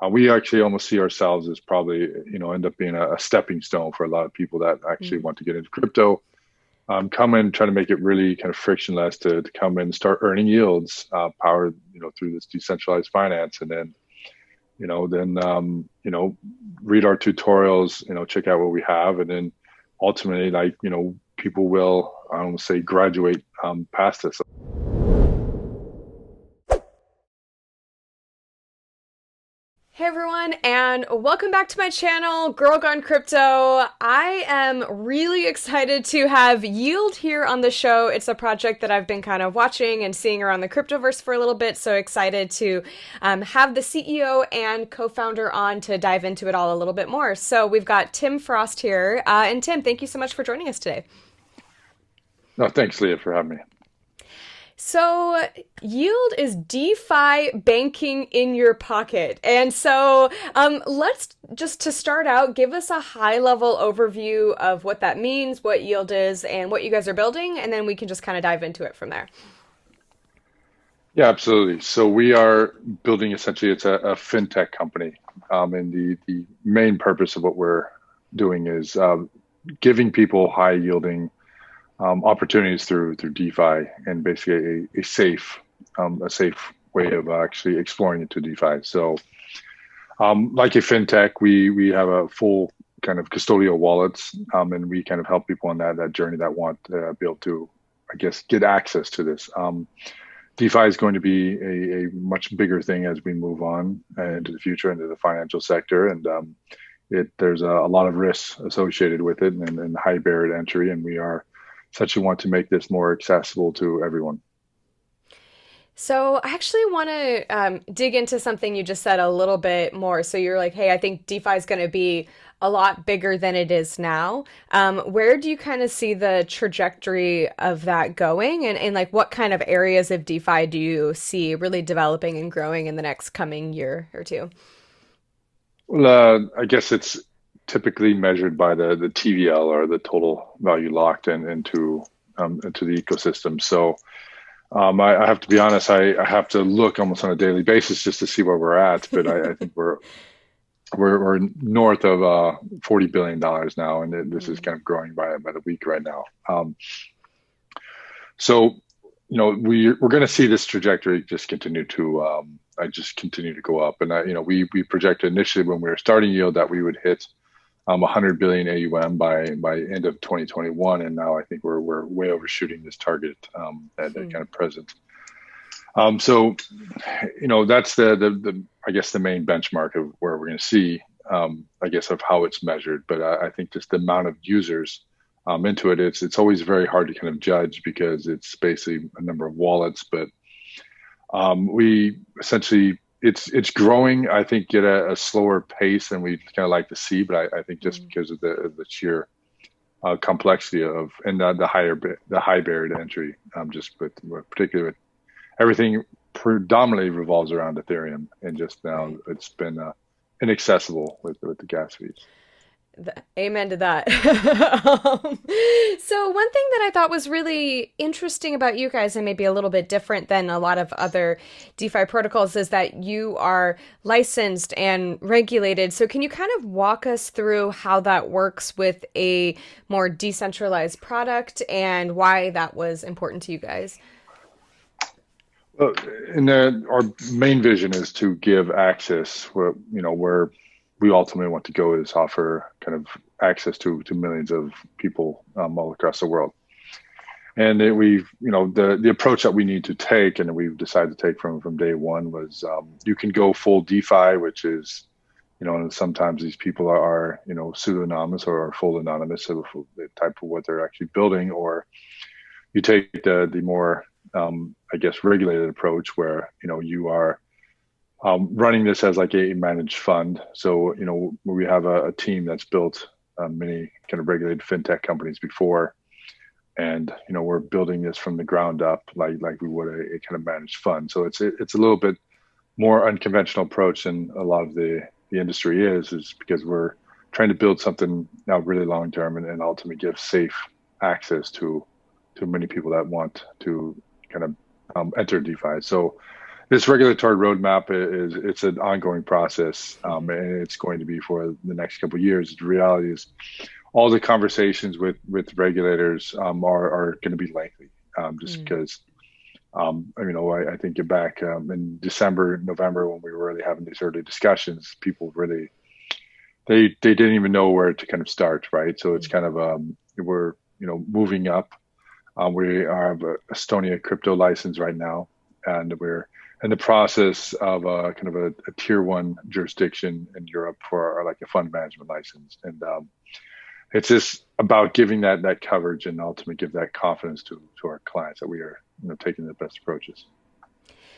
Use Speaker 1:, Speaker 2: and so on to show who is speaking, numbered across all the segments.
Speaker 1: We actually almost see ourselves as probably, end up being a stepping stone for a lot of people that actually
Speaker 2: Mm.
Speaker 1: want to get into crypto. Come in, try to make it really kind of frictionless to come in and start earning yields, powered, through this decentralized finance, and then read our tutorials, check out what we have, and then ultimately, like, people will, I don't say, graduate past this.
Speaker 2: Hey everyone, and welcome back to my channel, Girl Gone Crypto. I am really excited to have Yield here on the show. It's a project that I've been kind of watching and seeing around the cryptoverse for a little bit, so excited to have the CEO and co-founder on to dive into it all a little bit more. So we've got Tim Frost here, and Tim, thank you so much for joining us today.
Speaker 1: No, thanks, Leah, for having me.
Speaker 2: So, yield is DeFi banking in your pocket. And so, let's just to start out, give us a high level overview of what that means, what yield is, and what you guys are building. And then we can just kind of dive into it from there.
Speaker 1: Yeah, absolutely. So we are building, essentially, it's a fintech company, and the main purpose of what we're doing is giving people high yielding opportunities through DeFi, and basically a safe way of actually exploring into DeFi. So, like a fintech, we have a full kind of custodial wallets, and we kind of help people on that journey that want to be able to, I guess, get access to this. DeFi is going to be a much bigger thing as we move on into the future, into the financial sector, and there's a lot of risks associated with it, and high barrier to entry, and we are essentially want to make this more accessible to everyone.
Speaker 2: So, I actually want to dig into something you just said a little bit more. So, you're like, hey, I think DeFi is going to be a lot bigger than it is now. Where do you kind of see the trajectory of that going? And like, what kind of areas of DeFi do you see really developing and growing in the next coming year or two?
Speaker 1: Well, I guess it's typically measured by the TVL, or the total value locked into the ecosystem. So, I have to be honest, I have to look almost on a daily basis just to see where we're at. But I think we're north of $40 billion now, and this is
Speaker 2: Mm.
Speaker 1: kind of growing by the week right now. So, we're going to see this trajectory just continue to I just continue to go up. And we projected initially when we were starting yield that we would hit 100 billion AUM by end of 2021, and now I think we're way overshooting this target at kind of present. So, that's the I guess the main benchmark of where we're going to see, I guess, of how it's measured. But I think just the amount of users into it, it's always very hard to kind of judge because it's basically a number of wallets. But we essentially, it's growing, I think, at a slower pace than we kind of like to see. But I think just
Speaker 2: Mm.
Speaker 1: because of the sheer complexity of, and the high barrier to entry, just particularly with everything predominantly revolves around Ethereum, and just now
Speaker 2: Right.
Speaker 1: it's been inaccessible with the gas fees.
Speaker 2: Amen to that. So, one thing that I thought was really interesting about you guys, and maybe a little bit different than a lot of other DeFi protocols, is that you are licensed and regulated. So, can you kind of walk us through how that works with a more decentralized product and why that was important to you guys?
Speaker 1: Well, our main vision is to give access where we ultimately want to go is offer kind of access to millions of people all across the world. And we've, the approach that we need to take, and we've decided to take from day one, was you can go full DeFi, which is, and sometimes these people are pseudonymous or full anonymous of the type of what they're actually building, or you take the more, I guess, regulated approach where you are running this as like a managed fund. So we have a team that's built many kind of regulated fintech companies before, and we're building this from the ground up, like we would a kind of managed fund. So it's a little bit more unconventional approach than a lot of the industry is because we're trying to build something now really long term, and ultimately give safe access to many people that want to kind of enter DeFi. So this regulatory roadmap is it's an ongoing process,
Speaker 2: Mhm.
Speaker 1: and it's going to be for the next couple of years. The reality is, all the conversations with regulators are going to be lengthy, just
Speaker 2: Mm.
Speaker 1: because I think back in December, November when we were really having these early discussions, people really they didn't even know where to kind of start, right? So it's
Speaker 2: Mm.
Speaker 1: kind of we're moving up. We have a Estonia crypto license right now, and we're in the process of kind of a tier one jurisdiction in Europe for like a fund management license, and it's just about giving that coverage and ultimately give that confidence to our clients that we are taking the best approaches.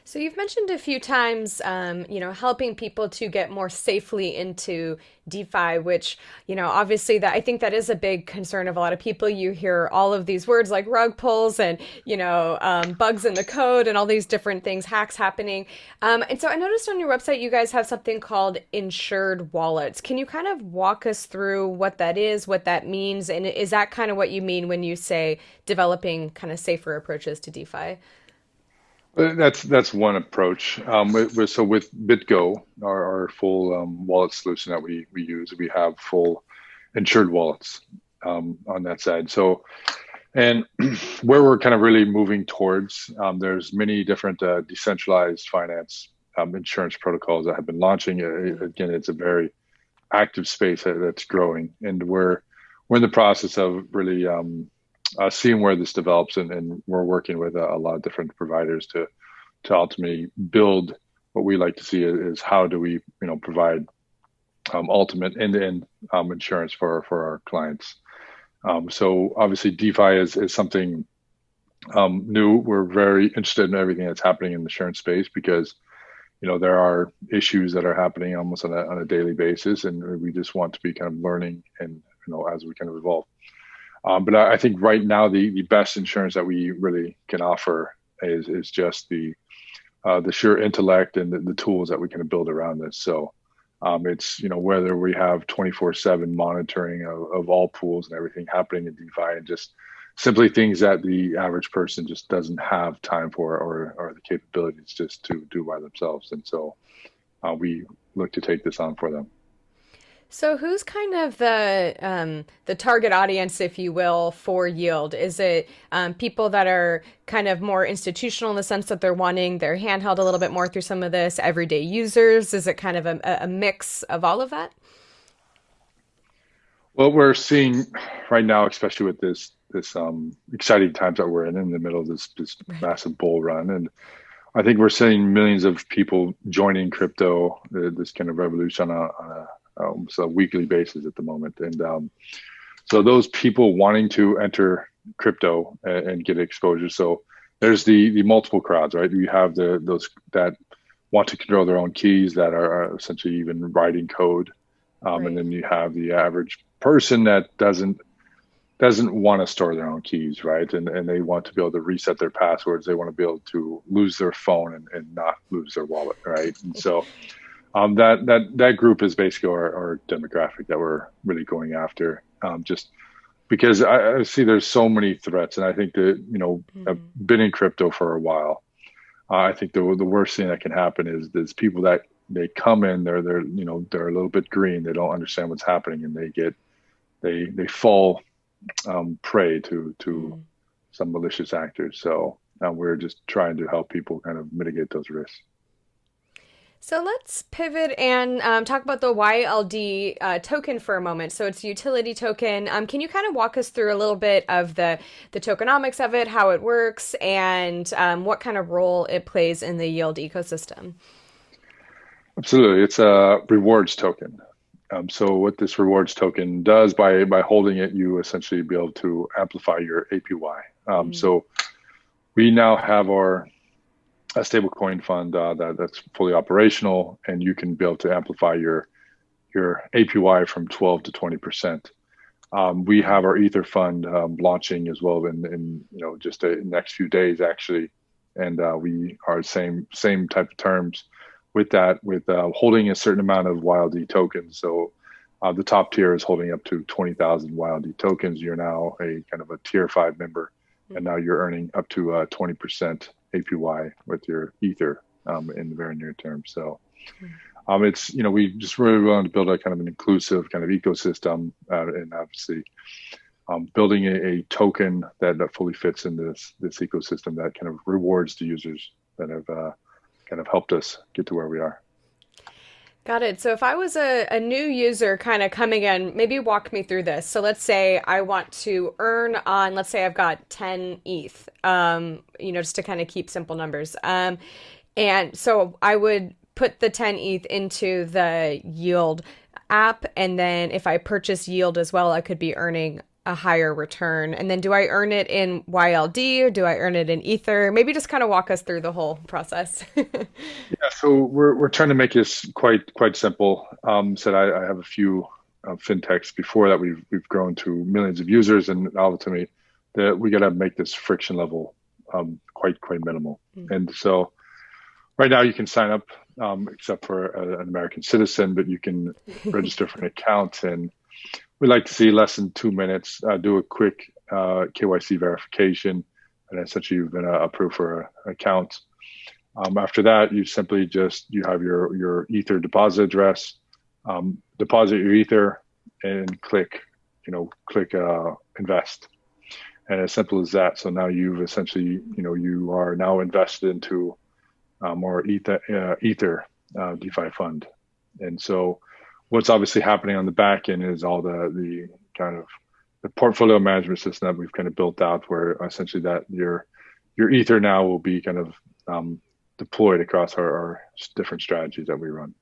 Speaker 2: So you've mentioned a few times, helping people to get more safely into DeFi, which, obviously that I think that is a big concern of a lot of people. You hear all of these words like rug pulls and, bugs in the code and all these different things, hacks happening. And so I noticed on your website, you guys have something called Insured Wallets. Can you kind of walk us through what that is, what that means? And is that kind of what you mean when you say developing kind of safer approaches to DeFi?
Speaker 1: That's one approach. So with BitGo, our full wallet solution that we use, we have full insured wallets on that side. So, and where we're kind of really moving towards, there's many different decentralized finance insurance protocols that have been launching. Again, it's a very active space that's growing, and we're in the process of really seeing where this develops, and we're working with a lot of different providers to ultimately build what we like to see is how do we provide ultimate end-to-end insurance for our clients. So obviously DeFi is something new. We're very interested in everything that's happening in the insurance space because there are issues that are happening almost on a daily basis, and we just want to be kind of learning and as we kind of evolve. But I think right now the best insurance that we really can offer is just the sheer intellect and the tools that we can build around this. So it's whether we have 24/7 monitoring of all pools and everything happening in DeFi, and just simply things that the average person just doesn't have time for or the capabilities just to do by themselves. And so we look to take this on for them.
Speaker 2: So who's kind of the target audience, if you will, for Yield? Is it people that are kind of more institutional in the sense that they're wanting their handheld a little bit more through some of this, everyday users? Is it kind of a mix of all of that?
Speaker 1: What we're seeing right now, especially with this exciting times that we're in the middle of this
Speaker 2: Right.
Speaker 1: massive bull run, and I think we're seeing millions of people joining crypto, this kind of revolution on almost a weekly basis at the moment. And so those people wanting to enter crypto and get exposure. So there's the multiple crowds, right? You have those that want to control their own keys that are essentially even writing code. And
Speaker 2: Right.
Speaker 1: then you have the average person that doesn't want to store their own keys, right? And they want to be able to reset their passwords. They want to be able to lose their phone and not lose their wallet, right? And so that group is basically our demographic that we're really going after. Just because I see there's so many threats, and I think that I've
Speaker 2: Mm.
Speaker 1: been in crypto for a while. I think the worst thing that can happen is there's people that they come in, they're a little bit green, they don't understand what's happening, and they fall prey to
Speaker 2: Mm.
Speaker 1: some malicious actors. So we're just trying to help people kind of mitigate those risks.
Speaker 2: So let's pivot and talk about the YLD token for a moment. So it's a utility token. Can you kind of walk us through a little bit of the tokenomics of it, how it works, and what kind of role it plays in the yield ecosystem?
Speaker 1: Absolutely, it's a rewards token. So what this rewards token does by holding it, you essentially be able to amplify your APY.
Speaker 2: Mm.
Speaker 1: So we now have our a stablecoin fund that's fully operational, and you can be able to amplify your APY from 12 to 20%. We have our Ether fund launching as well in just the next few days actually, and we are same type of terms with that with holding a certain amount of YLD tokens. So the top tier is holding up to 20,000 YLD tokens. You're now a kind of a tier 5 member, and now
Speaker 2: Mm.
Speaker 1: you're earning up to 20% APY with your Ether in the very near term. So it's, we just really want to build a kind of an inclusive kind of ecosystem, and obviously building a token that fully fits in this ecosystem that kind of rewards the users that have kind of helped us get to where we are.
Speaker 2: Got it. So if I was a new user kind of coming in, maybe walk me through this. So let's say I want to earn on, let's say I've got 10 ETH, just to kind of keep simple numbers. And so I would put the 10 ETH into the Yield app. And then if I purchase Yield as well, I could be earning a higher return. And then do I earn it in YLD or do I earn it in Ether? Maybe just kind of walk us through the whole process.
Speaker 1: Yeah, so we're trying to make this quite simple. Said I have a few fintechs before that we've grown to millions of users, and ultimately that we got to make this friction level quite minimal. And so right now you can sign up, except for an American citizen, but you can register for an account, and we like to see less than 2 minutes. Do a quick KYC verification, and essentially you've been approved for an account. After that, you have your Ether deposit address, deposit your Ether, and click invest, and as simple as that. So now you've essentially you are now invested into more Ether DeFi fund, and so what's obviously happening on the back end is all the kind of the portfolio management system that we've kind of built out, where essentially that your Ether now will be kind of deployed across our different strategies that we run.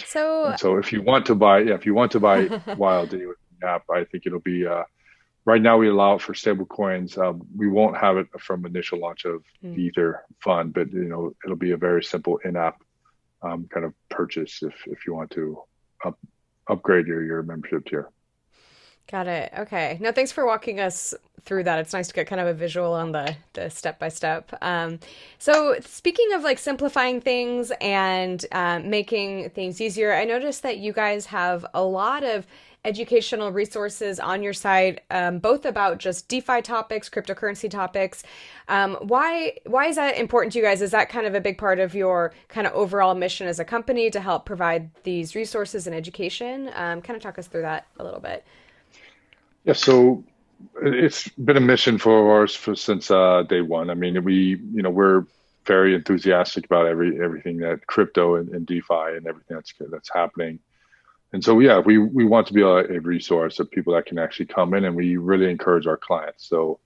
Speaker 2: So,
Speaker 1: And so if you want to buy YLD with the app, I think it'll be right now we allow it for stable coins. We won't have it from initial launch of the Ether fund, but it'll be a very simple in-app kind of purchase if you want to upgrade your membership tier.
Speaker 2: got it. Okay. No, thanks for walking us through that. It's nice to get kind of a visual on the step by step. So speaking of like simplifying things and making things easier, I noticed that you guys have a lot of educational resources on your site, both about just DeFi topics, cryptocurrency topics. Why is that important to you guys? Is that kind of a big part of your kind of overall mission as a company to help provide these resources and education? Kind of talk us through that a little bit.
Speaker 1: Yeah, so it's been a mission for ours since day one. I mean, we're very enthusiastic about everything that crypto and DeFi and everything that's happening. And so, yeah, we want to be a resource of people that can actually come in, and we really encourage our clients. So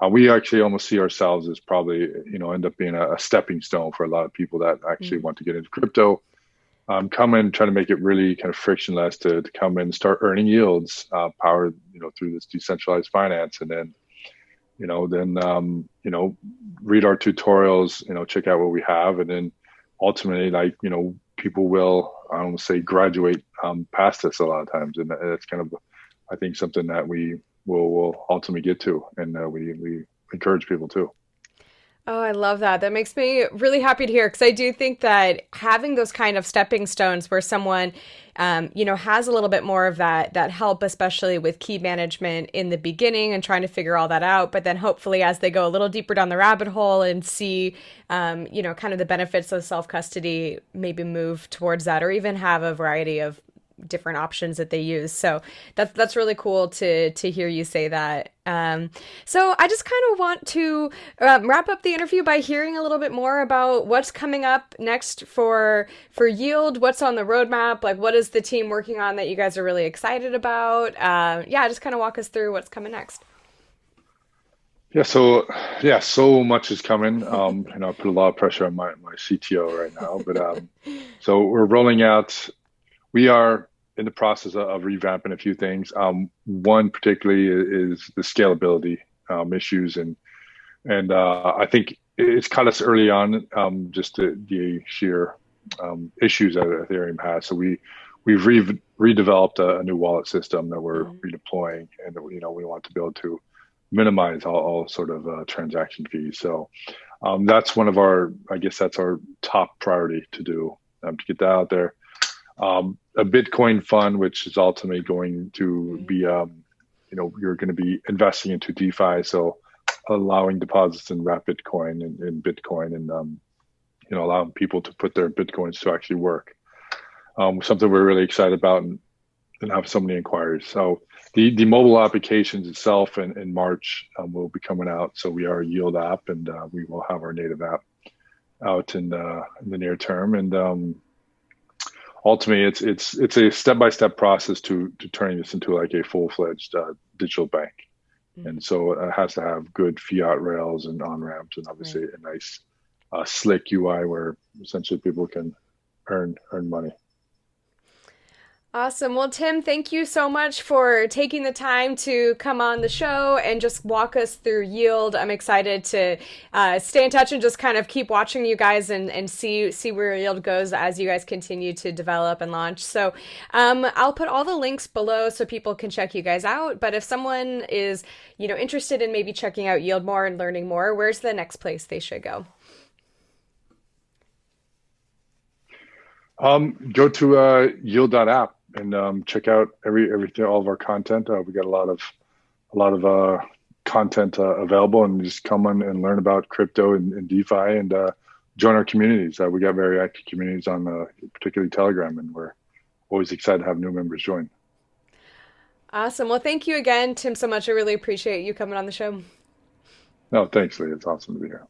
Speaker 1: we actually almost see ourselves as probably, end up being a stepping stone for a lot of people that actually want to get into crypto. Come in, try to make it really kind of frictionless to come in and start earning yields, powered, through this decentralized finance. And then, read our tutorials, check out what we have. And then ultimately, people will, I don't say graduate past this a lot of times. And it's kind of, I think, something that we will ultimately get to. And we encourage people to.
Speaker 2: Oh, I love that. That makes me really happy to hear because I do think that having those kind of stepping stones where someone, has a little bit more of that help, especially with key management in the beginning and trying to figure all that out. But then hopefully as they go a little deeper down the rabbit hole and see, kind of the benefits of self-custody, maybe move towards that or even have a variety of different options that they use. So that's really cool to hear you say that. So I just kind of want to wrap up the interview by hearing a little bit more about what's coming up next for Yield. What's on the roadmap? Like, what is the team working on that you guys are really excited about? Just kind of walk us through what's coming next.
Speaker 1: So much is coming. I put a lot of pressure on my CTO right now, but so we're rolling out. We are in the process of revamping a few things. One particularly is the scalability issues, and I think it's caught us early on, just the sheer issues that Ethereum has. So we've redeveloped a new wallet system that we're redeploying, and we want to be able to minimize all sort of transaction fees. So that's one of that's our top priority to do, to get that out there. A Bitcoin fund, which is ultimately going to be, you're going to be investing into DeFi, so allowing deposits in wrapped Bitcoin and Bitcoin, and allowing people to put their Bitcoins to actually work. Something we're really excited about and have so many inquiries. So the mobile applications itself in March will be coming out. So we are a Yield app, and we will have our native app out in the near term. And ultimately, it's a step-by-step process to turning this into like a full-fledged digital bank. And so it has to have good fiat rails and on ramps, and obviously
Speaker 2: Right.
Speaker 1: a nice slick UI where essentially people can earn money.
Speaker 2: Awesome. Well, Tim, thank you so much for taking the time to come on the show and just walk us through Yield. I'm excited to stay in touch and just kind of keep watching you guys and see where Yield goes as you guys continue to develop and launch. So I'll put all the links below so people can check you guys out. But if someone is, interested in maybe checking out Yield more and learning more, where's the next place they should go?
Speaker 1: Go to yield.app and check out everything, all of our content. We got a lot of content available, and just come on and learn about crypto and DeFi, and join our communities. We got very active communities on particularly Telegram, and we're always excited to have new members join.
Speaker 2: Awesome. Well, thank you again, Tim, so much. I really appreciate you coming on the show.
Speaker 1: No, thanks, Lee. It's awesome to be here.